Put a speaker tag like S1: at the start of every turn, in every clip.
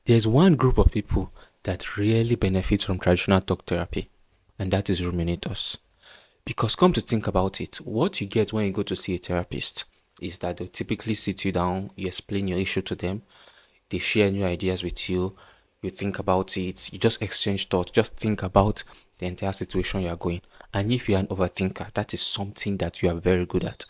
S1: There's one group of people that really benefit from traditional talk therapy, and that is ruminators. Because come to think about it, what you get when you go to see a therapist is that they'll typically sit you down, you explain your issue to them, they share new ideas with you, you think about it, you just exchange thoughts, just think about the entire situation you are going. And if you're an overthinker, that is something that you are very good at.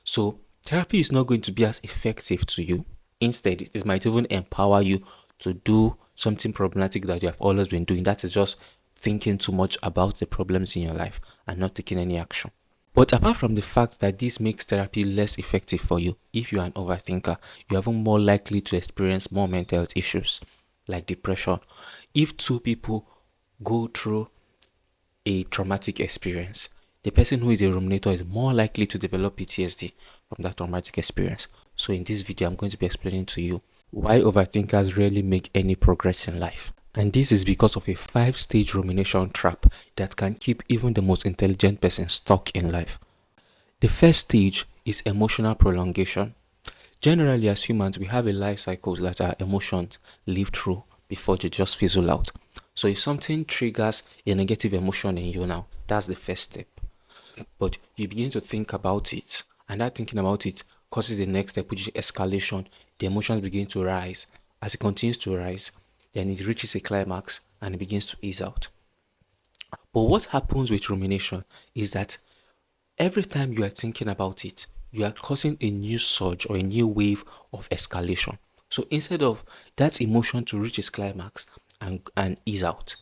S1: So therapy is not going to be as effective to you. Instead, it might even empower you to do something problematic that you have always been doing. That is just thinking too much about the problems in your life and not taking any action. But apart from the fact that this makes therapy less effective for you, if you're an overthinker, you're even more likely to experience more mental health issues like depression. If two people go through a traumatic experience, the person who is a ruminator is more likely to develop PTSD from that traumatic experience. So in this video, I'm going to be explaining to you why overthinkers rarely make any progress in life. And this is because of a 5-stage rumination trap that can keep even the most intelligent person stuck in life. The first stage is emotional prolongation. Generally, as humans, we have a life cycle that our emotions live through before they just fizzle out. So if something triggers a negative emotion in you now, that's the first step. But you begin to think about it, and that thinking about it causes the next step, which is escalation. The emotions begin to rise. As it continues to rise, then it reaches a climax and it begins to ease out. But what happens with rumination is that every time you are thinking about it, you are causing a new surge or a new wave of escalation. So instead of that emotion to reach its climax and ease out,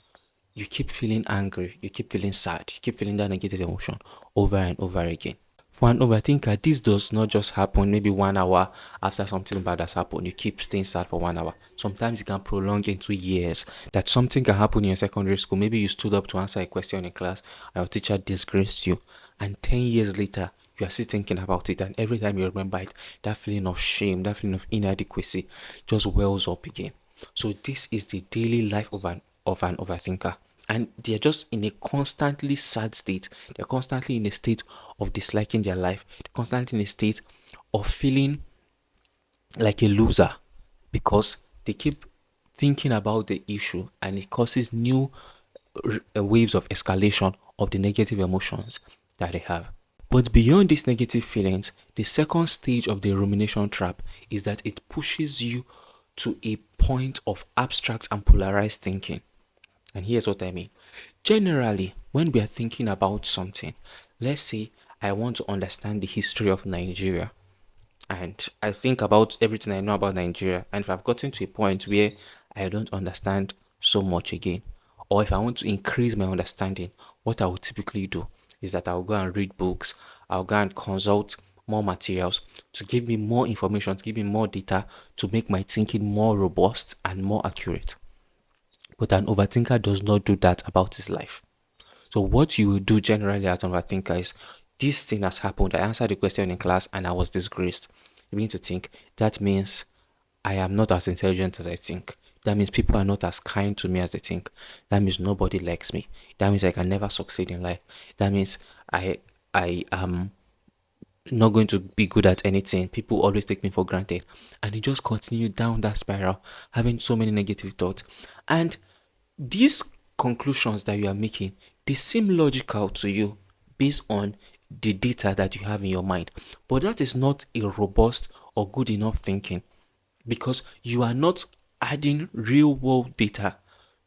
S1: you keep feeling angry, you keep feeling sad, you keep feeling that negative emotion over and over again. For an overthinker, this does not just happen maybe 1 hour after something bad has happened. You keep staying sad for 1 hour. Sometimes it can prolong into years. That something can happen in your secondary school. Maybe you stood up to answer a question in class and your teacher disgraced you. And 10 years later, you are still thinking about it. And every time you remember it, that feeling of shame, that feeling of inadequacy just wells up again. So this is the daily life of an overthinker. And they're just in a constantly sad state. They're constantly in a state of disliking their life. They're constantly in a state of feeling like a loser because they keep thinking about the issue and it causes new waves of escalation of the negative emotions that they have. But beyond these negative feelings, the second stage of the rumination trap is that it pushes you to a point of abstract and polarized thinking. And here's what I mean. Generally, when we are thinking about something, let's say I want to understand the history of Nigeria, and I think about everything I know about Nigeria, and if I've gotten to a point where I don't understand so much again, or if I want to increase my understanding, what I would typically do is that I'll go and read books, I'll go and consult more materials to give me more information, to give me more data, to make my thinking more robust and more accurate. But an overthinker does not do that about his life. So what you will do generally as an overthinker is, this thing has happened. I answered the question in class and I was disgraced. You begin to think, that means I am not as intelligent as I think. That means people are not as kind to me as they think. That means nobody likes me. That means I can never succeed in life. That means I am not going to be good at anything. People always take me for granted. And you just continue down that spiral, having so many negative thoughts. And these conclusions that you are making, they seem logical to you based on the data that you have in your mind. But that is not a robust or good enough thinking because you are not adding real world data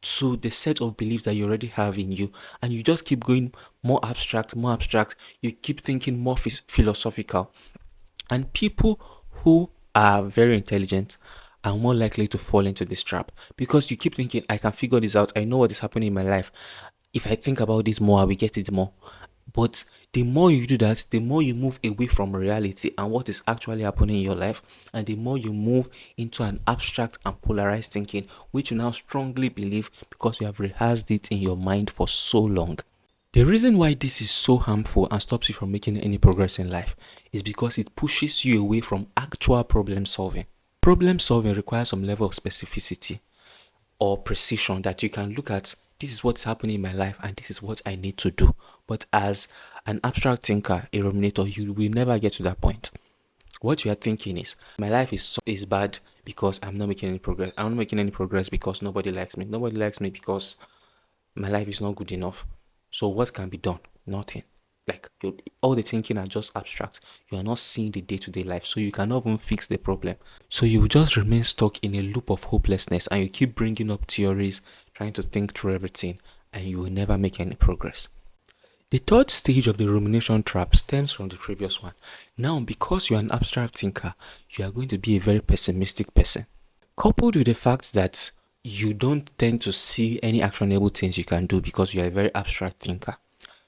S1: to the set of beliefs that you already have in you, and you just keep going more abstract, more abstract. You keep thinking more philosophical. And people who are very intelligent are more likely to fall into this trap because you keep thinking, I can figure this out. I know what is happening in my life. If I think about this more, I will get it more. But the more you do that, the more you move away from reality and what is actually happening in your life, and the more you move into an abstract and polarized thinking, which you now strongly believe because you have rehearsed it in your mind for so long. The reason why this is so harmful and stops you from making any progress in life is because it pushes you away from actual problem solving. Problem solving requires some level of specificity or precision that you can look at. This is what's happening in my life and this is what I need to do. But as an abstract thinker, a ruminator, you will never get to that point. What you are thinking is, my life is bad because I'm not making any progress. I'm not making any progress because nobody likes me. Nobody likes me because my life is not good enough. So what can be done? Nothing. Like all the thinking are just abstract. You are not seeing the day-to-day life, so you cannot even fix the problem. So you will just remain stuck in a loop of hopelessness, and you keep bringing up theories, trying to think through everything, and you will never make any progress. The third stage of the rumination trap stems from the previous one. Now, because you're an abstract thinker, you are going to be a very pessimistic person. Coupled with the fact that you don't tend to see any actionable things you can do because you're a very abstract thinker.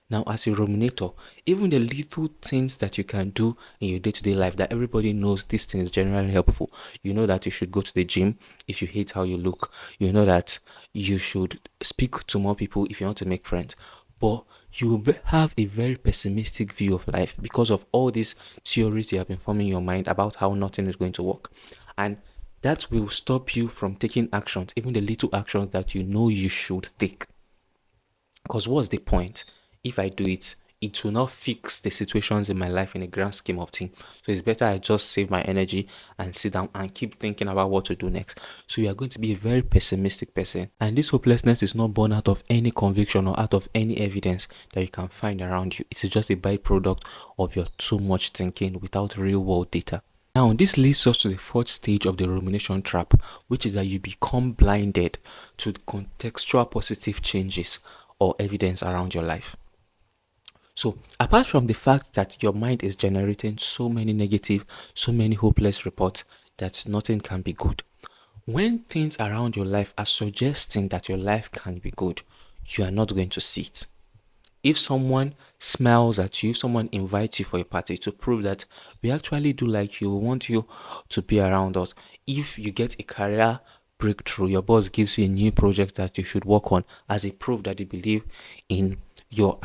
S1: Now, as a ruminator, even the little things that you can do in your day-to-day life that everybody knows this thing is generally helpful. You know that you should go to the gym if you hate how you look. You know that you should speak to more people if you want to make friends. But you have a very pessimistic view of life because of all these theories you have been forming in your mind about how nothing is going to work. And that will stop you from taking actions, even the little actions that you know you should take. Because what's the point? If I do it, it will not fix the situations in my life in a grand scheme of things. So it's better I just save my energy and sit down and keep thinking about what to do next. So you are going to be a very pessimistic person. And this hopelessness is not born out of any conviction or out of any evidence that you can find around you. It's just a byproduct of your too much thinking without real world data. Now, this leads us to the fourth stage of the rumination trap, which is that you become blinded to the contextual positive changes or evidence around your life. So, apart from the fact that your mind is generating so many negative, so many hopeless reports that nothing can be good, when things around your life are suggesting that your life can be good, you are not going to see it. If someone smiles at you, if someone invites you for a party to prove that we actually do like you, we want you to be around us. If you get a career breakthrough, your boss gives you a new project that you should work on as a proof that they believe in your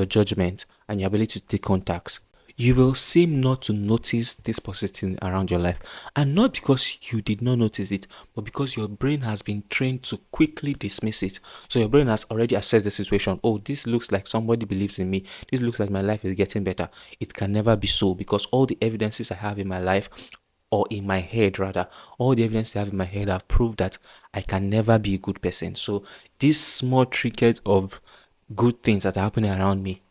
S1: judgment and your ability to take contacts. You will seem not to notice this positive around your life, and not because you did not notice it, but because your brain has been trained to quickly dismiss it. So your brain has already assessed the situation. Oh, this looks like somebody believes in me. This looks like my life is getting better. It can never be so because all the evidences I have in my life, or in my head rather, all the evidence I have in my head have proved that I can never be a good person. So these small trinkets of good things that are happening around me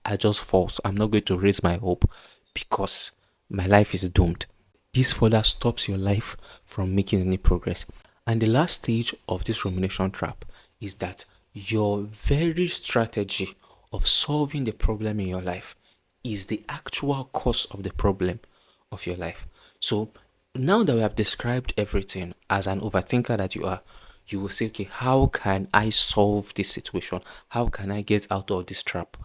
S1: are just false. I'm not going to raise my hope because my life is doomed. This further stops your life from making any progress. And the last stage of this rumination trap is that your very strategy of solving the problem in your life is the actual cause of the problem of your life. So now that we have described everything as an overthinker that you are, you will say, okay, how can I solve this situation? How can I get out of this trap?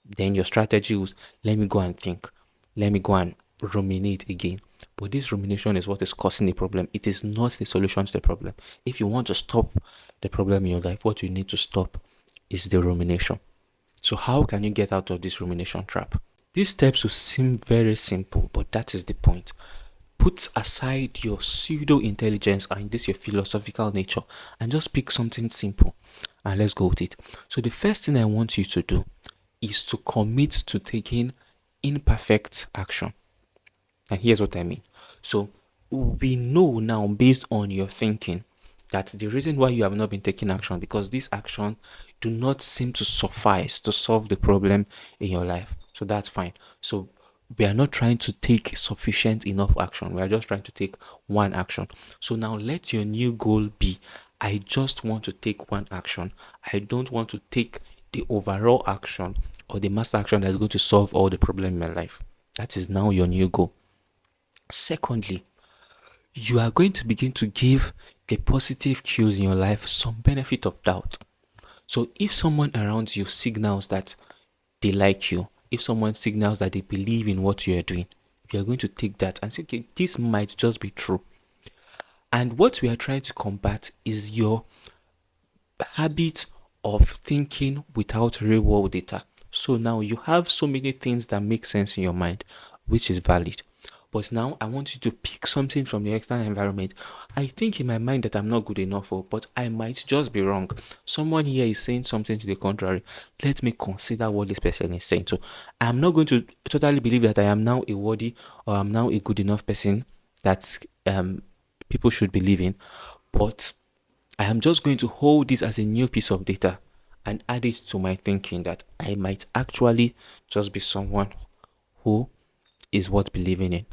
S1: Then your strategy was, let me go and think. Let me go and ruminate again. But this rumination is what is causing the problem. It is not the solution to the problem. If you want to stop the problem in your life, what you need to stop is the rumination. So how can you get out of this rumination trap? These steps will seem very simple, but that is the point. Put aside your pseudo intelligence and this your philosophical nature and just pick something simple and let's go with it. So the first thing I want you to do is to commit to taking imperfect action. And here's what I mean. So we know now, based on your thinking, that the reason why you have not been taking action because this action do not seem to suffice to solve the problem in your life. So that's fine. So we are not trying to take sufficient enough action. We are just trying to take one action. So now let your new goal be, I just want to take one action. I don't want to take the overall action or the master action that is going to solve all the problem in my life. That is now your new goal. Secondly, you are going to begin to give the positive cues in your life some benefit of doubt. So if someone around you signals that they like you, if someone signals that they believe in what you are doing, you are going to take that and say, okay, this might just be true. And what we are trying to combat is your habit of thinking without real world data. So now you have so many things that make sense in your mind, which is valid. But now I want you to pick something from the external environment. I think in my mind that I'm not good enough for, but I might just be wrong. Someone here is saying something to the contrary. Let me consider what this person is saying. So I'm not going to totally believe that I am now a worthy or I'm now a good enough person that people should be living, but I am just going to hold this as a new piece of data and add it to my thinking that I might actually just be someone who is worth believing in.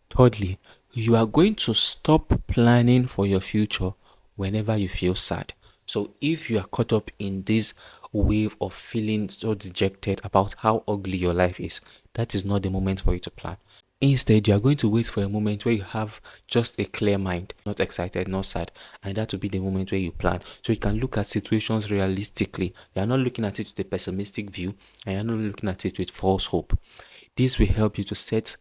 S1: Thirdly, you are going to stop planning for your future whenever you feel sad. So if you are caught up in this wave of feeling so dejected about how ugly your life is, that is not the moment for you to plan. Instead, you are going to wait for a moment where you have just a clear mind, not excited, not sad, and that will be the moment where you plan. So you can look at situations realistically. You are not looking at it with a pessimistic view, and you are not looking at it with false hope. This will help you to set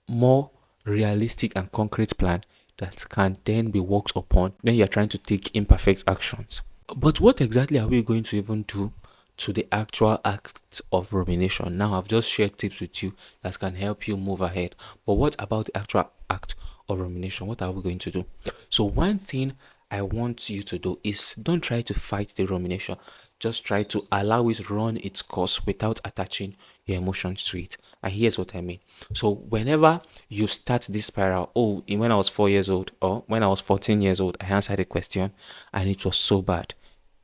S1: more realistic and concrete plan that can then be worked upon. Then you are trying to take imperfect actions. But what exactly are we going to even do to the actual act of rumination? Now, I've just shared tips with you that can help you move ahead. But what about the actual act of rumination? What are we going to do? So, one thing I want you to do is don't try to fight the rumination. Just try to allow it run its course without attaching your emotions to it. And here's what I mean. So whenever you start this spiral, when I was 4 years old or when I was 14 years old, I answered a question and it was so bad.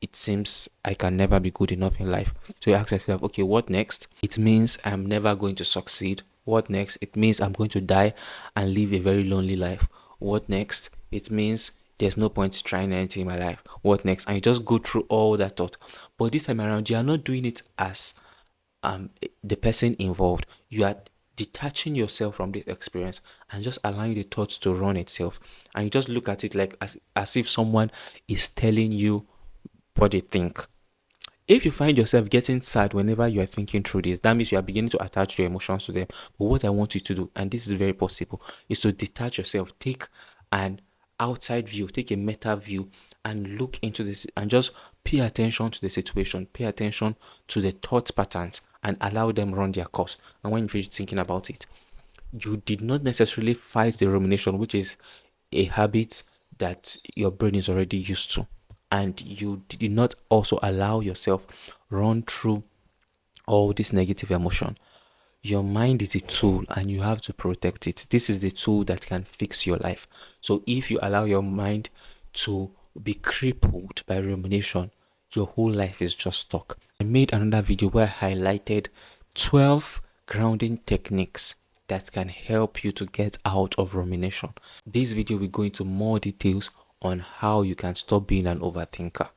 S1: It seems I can never be good enough in life. So you ask yourself, okay, what next? It means I'm never going to succeed. What next? It means I'm going to die and live a very lonely life. What next? It means there's no point trying anything in my life. What next? And you just go through all that thought. But this time around, you are not doing it as the person involved. You are detaching yourself from this experience and just allowing the thoughts to run itself. And you just look at it like as if someone is telling you what they think. If you find yourself getting sad whenever you are thinking through this, that means you are beginning to attach your emotions to them. But what I want you to do, and this is very possible, is to detach yourself. Take an outside view, take a meta view, and look into this and just pay attention to the situation, pay attention to the thought patterns, and allow them run their course. And when you finish thinking about it, you did not necessarily fight the rumination, which is a habit that your brain is already used to, and you did not also allow yourself run through all this negative emotion. Your mind is a tool and you have to protect it. This is the tool that can fix your life. So if you allow your mind to be crippled by rumination, your whole life is just stuck. I made another video where I highlighted 12 grounding techniques that can help you to get out of rumination. This video will go into more details on how you can stop being an overthinker.